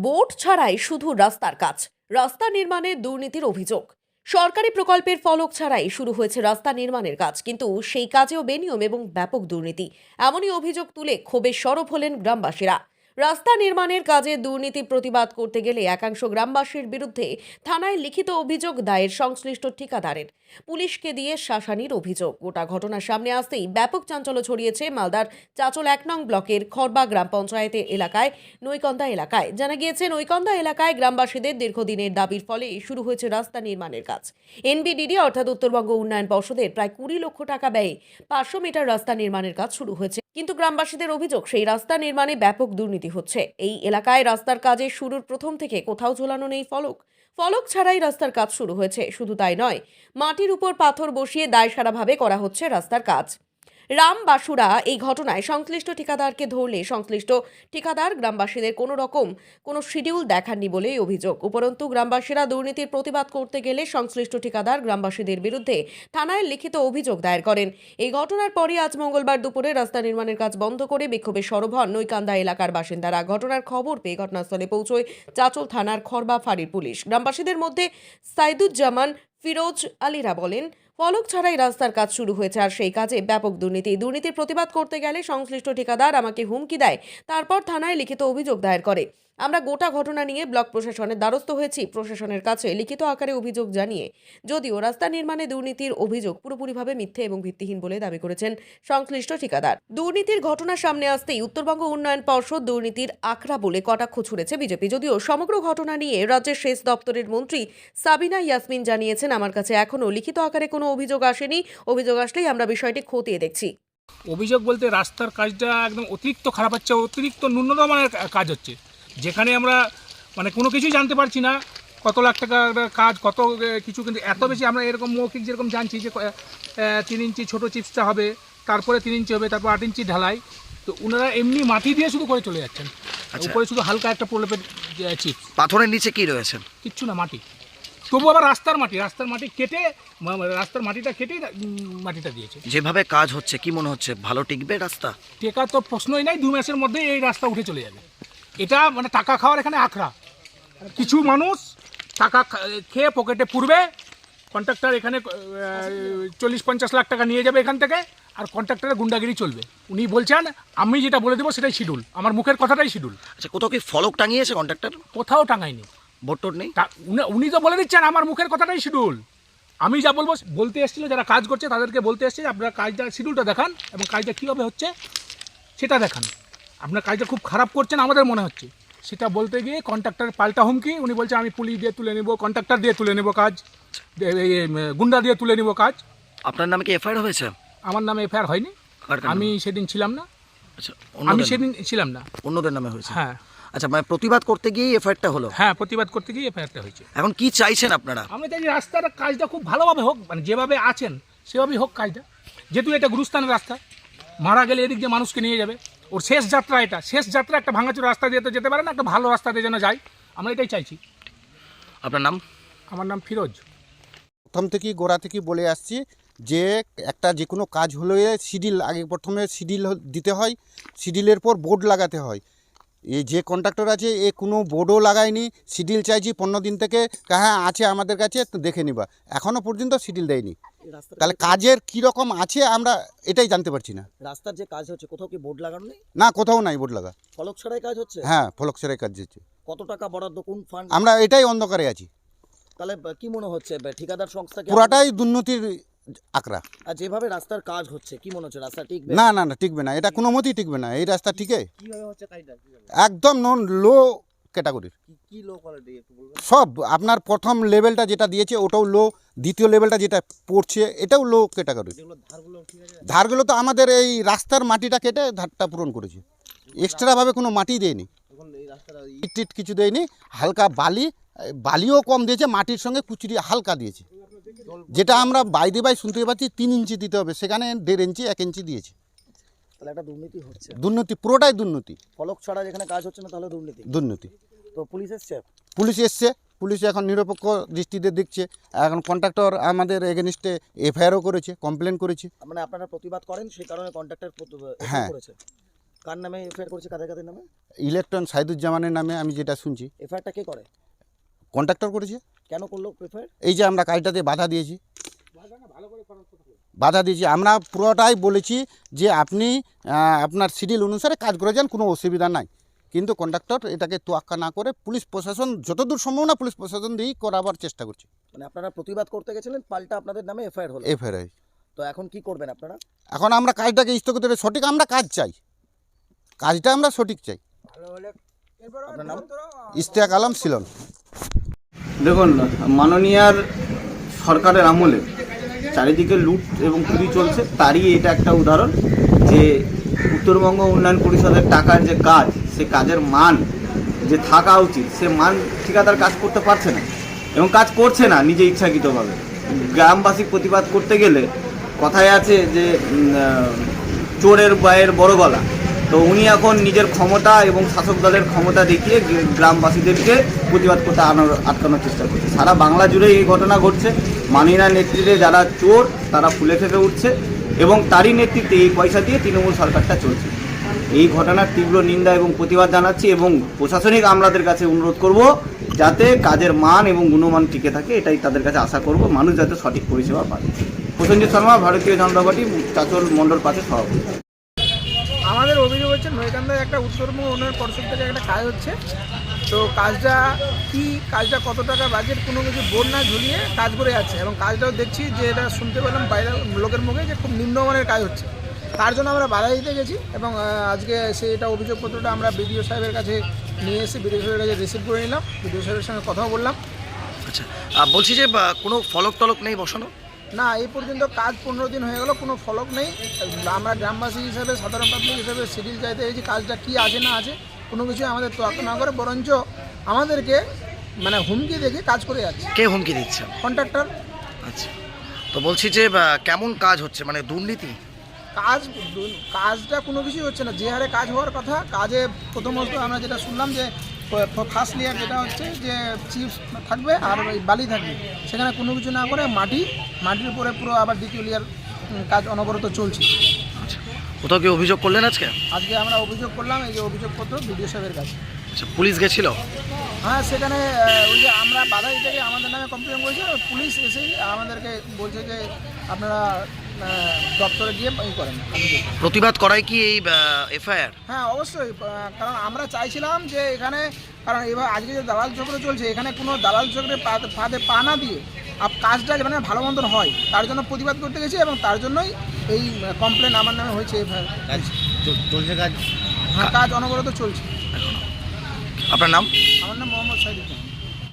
Board ছাড়াই শুধু রাস্তার কাজ, রাস্তা নির্মাণে দুর্নীতির অভিযোগ। সরকারি প্রকল্পের ফলক ছাড়াই শুরু হয়েছে রাস্তা নির্মাণের কাজ, কিন্তু সেই কাজেও বেনিয়ম এবং ব্যাপক দুর্নীতি। এমনই অভিযোগ তুলে ক্ষোভে সরব হলেন গ্রামবাসীরা। রাস্তা নির্মাণের কাজে দুর্নীতি প্রতিবাদ করতে গেলে একাংশ গ্রামবাসীর বিরুদ্ধে থানায় লিখিত অভিযোগ দায়ের সংশ্লিষ্ট ঠিকাদারের। পুলিশকে দিয়ে শাসানির অভিযোগ। গোটা ঘটনা সামনে আসতেই ব্যাপক চাঞ্চল্য ছড়িয়েছে মালদার চাচল ১ নং ব্লকের খড়বা গ্রাম পঞ্চায়েতের এলাকায় নৈকন্দা এলাকায়। জানা গিয়েছে, নৈকন্দা এলাকায় গ্রামবাসীদের দীর্ঘদিনের দাবির ফলে শুরু হয়েছে রাস্তা নির্মাণের কাজ। এনবিডিডি অর্থাৎ উত্তরবঙ্গ উন্নয়ন পর্ষদের প্রায় ২০ লক্ষ টাকা ব্যয়ে ৫০০ মিটার রাস্তা নির্মাণের কাজ শুরু হয়েছে, কিন্তু গ্রামবাসীদের অভিযোগ সেই রাস্তা নির্মাণে ব্যাপক দুর্নীতি হচ্ছে। এই এলাকায় রাস্তার কাজে শুরুর প্রথম থেকে কোথাও ঝোলানো নেই ফলক। ফলক ছাড়াই রাস্তার কাজ শুরু হয়েছে। শুধু তাই নয়, মাটির উপর পাথর বসিয়ে দায়সারাভাবে করা হচ্ছে রাস্তার কাজ। রাম বাসুরা এই ঘটনায় সংশ্লিষ্ট ঠিকাদারকে ধরলে সংশ্লিষ্ট ঠিকাদার গ্রামবাসীদের কোনো শিডিউল দেখাননি বলেই অভিযোগ। উপরন্তু গ্রামবাসীরা দুর্নীতির প্রতিবাদ করতে গেলে সংশ্লিষ্ট ঠিকাদার গ্রামবাসীদের বিরুদ্ধে থানায় লিখিত অভিযোগ দায়ের করেন। এই ঘটনার পরই আজ মঙ্গলবার দুপুরে রাস্তা নির্মাণের কাজ বন্ধ করে বিক্ষোভে সরব হন নৈকান্দা এলাকার বাসিন্দারা। ঘটনার খবর পেয়ে ঘটনাস্থলে পৌঁছয় চাচল থানার খড়বা ফাঁড়ির পুলিশ। গ্রামবাসীদের মধ্যে সাইদুজ্জামান ফিরোজ আলীরা বলেন, ফলক ছাড়াই রাস্তার কাজ শুরু হয়েছে, আর সেই কাজে ব্যাপক দুর্নীতির প্রতিবাদ করতে গেলে সংশ্লিষ্ট ঠিকাদার আমাকে হুমকি দেয়, তারপর থানায় লিখিত অভিযোগ দায়ের করে। আমরা গোটা ঘটনা নিয়ে ব্লক প্রশাসনের দ্বারস্থ হয়েছি। প্রশাসনের কাছে লিখিত আকারে অভিযোগ জানিয়ে যদিও রাস্তা নির্মাণে দুর্নীতির অভিযোগ পুরোপুরিভাবে মিথ্যে এবং ভিত্তিহীন বলে দাবি করেছেন সংশ্লিষ্ট ঠিকাদার। দুর্নীতির ঘটনা সামনে আসতেই উত্তরবঙ্গ উন্নয়ন পর্ষদ দুর্নীতির আখড়া বলে কটাক্ষ ছুড়েছে বিজেপি। যদিও সমগ্র ঘটনা নিয়ে রাজ্যের সেচ দপ্তরের মন্ত্রী সাবিনা ইয়াসমিন জানিয়েছেন, আমার কাছে এখনো লিখিত আকারে কোনো অভিযোগ আসেনি, অভিযোগ আসলেই আমরা বিষয়টি খতিয়ে দেখছি। অভিযোগ বলতে রাস্তার কাজটা একদম অতিরিক্ত খারাপ হচ্ছে, অতিরিক্ত ন্যূনতম মানের কাজ হচ্ছে, যেখানে আমরা কোনো কিছুই জানতে পারছি না কত লাখ টাকার কাজ, কত কিছু, কিন্তু এত বেশি আমরা এরকম মৌখিক যেরকম জানছি যে 3 ইঞ্চি ছোটো চিপসটা হবে, তারপরে 3 ইঞ্চি হবে, তারপর 8 ইঞ্চি ঢালাই। তো ওনারা এমনি মাটি দিয়ে শুধু করে চলে যাচ্ছেন। উপরে শুধু হালকা একটা প্রলেপের চিপস। পাথরের নিচে কি রয়েছে? কিচ্ছু না, মাটি। তবু আবার রাস্তার মাটি কেটে, রাস্তার মাটিটা কেটে মাটিটা দিয়েছে। যেভাবে কাজ হচ্ছে কি মনে হচ্ছে ভালো টিকবে রাস্তা? টেকা তো প্রশ্নই নাই, 2 মাসের মধ্যে এই রাস্তা উঠে চলে যাবে। এটা টাকা খাওয়ার এখানে আখড়া। কিছু মানুষ টাকা খেয়ে পকেটে পুরবে, কন্ট্রাক্টর এখানে 40-50 লাখ টাকা নিয়ে যাবে এখান থেকে, আর কন্ট্রাক্টরের গুন্ডাগিরি চলবে। উনি বলছেন আমি যেটা বলে দেবো সেটাই শিডিউল, আমার মুখের কথাটাই শিডিউল। আচ্ছা, কোথাও কি ফলক টাঙিয়েছে কন্ট্রাক্টর? কোথাও টাঙায়নি, বোর্ড নেই। উনি তো বলে দিচ্ছেন আমার মুখের কথাটাই শিডিউল। আমি যা বলবো বলতে এসেছিল, যারা কাজ করছে তাদেরকে বলতে এসেছে আপনারা কাজটা শিডিউলটা দেখান এবং কাজটা কীভাবে হচ্ছে সেটা দেখান। আপনার কাজটা খুব খারাপ করছেন আমাদের মনে হচ্ছে, সেটা বলতে গিয়ে কন্ট্রাক্টরের পাল্টা হুমকি। উনি বলছে আমি পুলিশ দিয়ে তুলে নেব, কন্ট্রাক্টর দিয়ে তুলে নেব কাজ, গুন্ডা দিয়ে তুলে নেব কাজ। আপনার নামে কি এফআইআর হয়েছে? আমার নামে এফআইআর হয়নি, আমি সেদিন ছিলাম না। আচ্ছা, আমি সেদিন ছিলাম না, অন্যদের নামে হয়েছে। হ্যাঁ। আচ্ছা, প্রতিবাদ করতে গিয়ে এফআইআরটা হলো? হ্যাঁ, প্রতিবাদ করতে গিয়ে এফআইআরটা হয়েছে। এখন কি চাইছেন আপনারা? আমরা চাই রাস্তার কাজটা খুব ভালোভাবে হোক, যেভাবে আছেন সেভাবেই হোক কাজটা। যেহেতু এটা গুরুস্থানের রাস্তা, মারা গেলে এদিক দিয়ে মানুষকে নিয়ে যাবে, ওর শেষ যাত্রা এটা। শেষ যাত্রা একটা ভাঙাচুর রাস্তা দিয়ে তো যেতে পারে না, একটা ভালো রাস্তা দিয়ে যেন যায়, আমরা এটাই চাইছি। আপনার নাম? আমার নাম ফিরোজ। প্রথম থেকেই গোড়া থেকেই বলে আসছি যে একটা যে কোনো কাজ হলে শিডিউল আগে প্রথমে শিডিউল দিতে হয়, শিডিউলের পর বোর্ড লাগাতে হয়। এই যে কন্ট্রাক্টর আছে এ কোনো বোর্ডও লাগায়নি, শিডিউল চাইছি 15 দিন থেকে, হ্যাঁ আছে আমাদের কাছে তো দেখে নিবা, এখনও পর্যন্ত শিডিউল দেয়নি। তাহলে কাজের কীরকম আছে আমরা এটাই জানতে পারছি না। রাস্তার যে কাজ হচ্ছে কোথাও কি বোর্ড লাগানো নেই? না, কোথাও নাই বোর্ড লাগা। ফলক ছাড়াই কাজ হচ্ছে? হ্যাঁ, ফলক ছাড়াই কাজ হচ্ছে। কত টাকা বরাদ্দ, কোন ফান্ড? আমরা এটাই অন্ধকারে আছি। তাহলে কি মনে হচ্ছে ঠিকাদার সংস্থা পুরাটাই দুর্নীতির আঁকড়া। আর যেভাবে রাস্তার কাজ হচ্ছে কি মনে হচ্ছে রাস্তা টিকবে? না না না, টিকবে না, এটা কোনো মতেই টিকবে না। এই রাস্তা টিকে কিভাবে হচ্ছে কাজটা? একদম লো ক্যাটাগরির। কি লো কোয়ালিটি একটু বলবেন? সব আপনার প্রথম লেভেলটা যেটা দিয়েছে ওটাও লো, দ্বিতীয় লেভেলটা যেটা পড়ছে এটাও লো ক্যাটাগরি। ধারগুলো ঠিক আছে? ধারগুলো তো আমাদের এই রাস্তার মাটিটা কেটে ধারটা পূরণ করেছে, এক্সট্রাভাবে কোনো মাটি দেয়নি, এখন এই রাস্তাটা ইট কিছু দেয়নি। হালকা বালিও কম দিয়েছে, মাটির সঙ্গে কুচুরি হালকা দিয়েছে, যেটা আমরা বাইরে শুনতে পাচ্ছি 3 ইঞ্চি দিতে হবে, সেখানে 1.5 ইঞ্চি 1 ইঞ্চি দিয়েছে। তাহলে একটা দুর্নীতি হচ্ছে, দুর্নীতি, পুরোটাই দুর্নীতি। ফলক ছাড়া যেখানে কাজ হচ্ছে না তাহলে দুর্নীতি। তো পুলিশ এসছে? পুলিশ এসছে, পুলিশ এখন নিরপেক্ষ দৃষ্টিতে দেখছে। এখন কন্ট্রাক্টর আমাদের এগেনিস্টে এফআইআরও করেছে, কমপ্লেন করেছে। আপনারা প্রতিবাদ করেন সেই কারণে কন্ট্রাক্টর হ্যাঁ করেছে। কার নামে এফআইআর করছে, কাদের কাদের নামে? ইলেকট্রন সাইদুজ্জামানের নামে আমি যেটা শুনছি। এফআইআরটা কে করে, কন্ট্রাক্টর করেছে। কেন করলো এফআইআর? এই যে আমরা কাজটাতে বাধা দিয়েছি, আমরা পুরোটাই বলেছি যে আপনি আপনার শিডিউল অনুসারে কাজ করে যান, কোনো অসুবিধা নাই। কিন্তু কন্ট্রাক্টর এটাকে তোয়াক্কা না করে পুলিশ প্রশাসন যতদূর সম্ভব না পুলিশ প্রশাসন দিয়েই করাবার চেষ্টা করছে। মানে আপনারা প্রতিবাদ করতে গেছিলেন, পাল্টা আপনাদের নামে এফআইআর হলো। এফআইআর তো এখন কি করবেন আপনারা? এখন আমরা কাজটাকে স্থগিত করে সঠিক আমরা কাজ চাই, কাজটা আমরা সঠিক চাই। আপনার নাম? ইশতিয়াক আলম সিলন। দেখুন, মাননীয়ার সরকারের আমলে চারিদিকে লুট এবং চুরি চলছে, তারই এটা একটা উদাহরণ যে উত্তরবঙ্গ উন্নয়ন পরিষদের টাকার যে কাজ, সে কাজের মান যে থাকা উচিত, সে মান ঠিকাদার কাজ করতে পারছে না এবং কাজ করছে না নিজে ইচ্ছাকৃতভাবে। গ্রামবাসী প্রতিবাদ করতে গেলে কথায় আছে যে চোরের গায়ের বড় গলা। তো উনি এখন নিজের ক্ষমতা এবং শাসক দলের ক্ষমতা দেখিয়ে গ্রামবাসীদেরকে প্রতিবাদ করতে আটকানোর চেষ্টা করছে। সারা বাংলা জুড়ে এই ঘটনা ঘটছে। মাননীয়ার নেতৃত্বে যারা চোর তারা ফুলে ফেপে উঠছে এবং তারই নেতৃত্বে এই পয়সা দিয়ে তৃণমূল সরকারটা চলছে। এই ঘটনার তীব্র নিন্দা এবং প্রতিবাদ জানাচ্ছি এবং প্রশাসনিক আমলাদের কাছে অনুরোধ করব যাতে কাজের মান এবং গুণমান টিকে থাকে, এটাই তাদের কাছে আশা করব, মানুষ যাতে সঠিক পরিষেবা পায়। প্রসেনজিৎ শর্মা, ভারতীয় জনতা পার্টি চাচল মণ্ডল পাশে সভাপতি। আমাদের অভিযোগ হচ্ছে নৈকান্দায় একটা উত্তরবঙ্গ উন্নয়ন পরিষদ থেকে একটা কাজ হচ্ছে। তো কাজটা কি, কাজটা কত টাকা বাজেট, কোনো কিছু বোর্ড না ঝুলিয়ে কাজ করে যাচ্ছে এবং কাজটাও দেখছি যে এটা শুনতে পেলাম বাইরের লোকের মুখে যে খুব নিম্নমানের কাজ হচ্ছে। তার জন্য আমরা বাধা দিতে গেছি এবং আজকে এটা অভিযোগপত্রটা আমরা বিডিও সাহেবের কাছে নিয়ে এসে বিডিও সাহেবের কাছে রিসিভ করে নিলাম, বিডিও সাহেবের সঙ্গে কথাও বললাম। আচ্ছা, বলছি যে কোনো ফলক টলক নেই বসানো? না, এই পর্যন্ত কাজ 15 দিন হয়ে গেল, কোনো ফলক নেই। আমরা গ্রামবাসী হিসেবে, সাধারণ পাবলিক হিসেবে শিডিউল চাইতে গেছি, কাজটা কি আছে না আছে কোনো কিছু আমাদের তোয়াক্কা না করে বরঞ্চ আমাদেরকে মানে হুমকি দেখে কাজ করে যাচ্ছে কে হুমকি দিচ্ছে? কন্ট্রাক্টর। আচ্ছা, তো বলছি যে কেমন কাজ হচ্ছে, মানে দুর্নীতি? কাজটা কোনো কিছুই হচ্ছে না, যে হারে কাজ হওয়ার কথা। কাজে প্রথমত আমরা যেটা শুনলাম যে ফার্স্ট লেয়ার যেটা হচ্ছে যে চিপস থাকবে আর ওই বালি থাকবে, সেখানে কোনো কিছু না করে মাটির উপরে পুরো আবার দ্বিতীয় লেয়ার কাজ অনবরত চলছে। আচ্ছা, কোথাও কি অভিযোগ করলেন আজকে? আজকে আমরা অভিযোগ করলাম, এই যে অভিযোগপত্র বিডিও সাহেবের কাছে। আচ্ছা, পুলিশ গেছিল? হ্যাঁ, সেখানে ওই যে আমরা বাধা দিতে গিয়ে আমাদের নামে কমপ্লেন করেছি, পুলিশ এসেই আমাদেরকে বলছে যে আপনারা দপ্তরে গিয়ে ই করেন। প্রতিবাদ করাই কি এই এফআইআর? হ্যাঁ, অবশ্যই, কারণ আমরা চাইছিলাম যে এখানে, কারণ এবার আজকে যে দালাল চক্র চলছে, এখানে কোনো দালাল চক্রের ফাঁদে পা না দিয়ে কাজটা মানে ভালো মন্দন হয়, তার জন্য প্রতিবাদ করতে গেছি এবং তার জন্যই এই কমপ্লেন আমার নামে হয়েছে। এফআইআর চলছে কাজ? হ্যাঁ, কাজ অনবরত চলছে। আপনার নাম? আমার নাম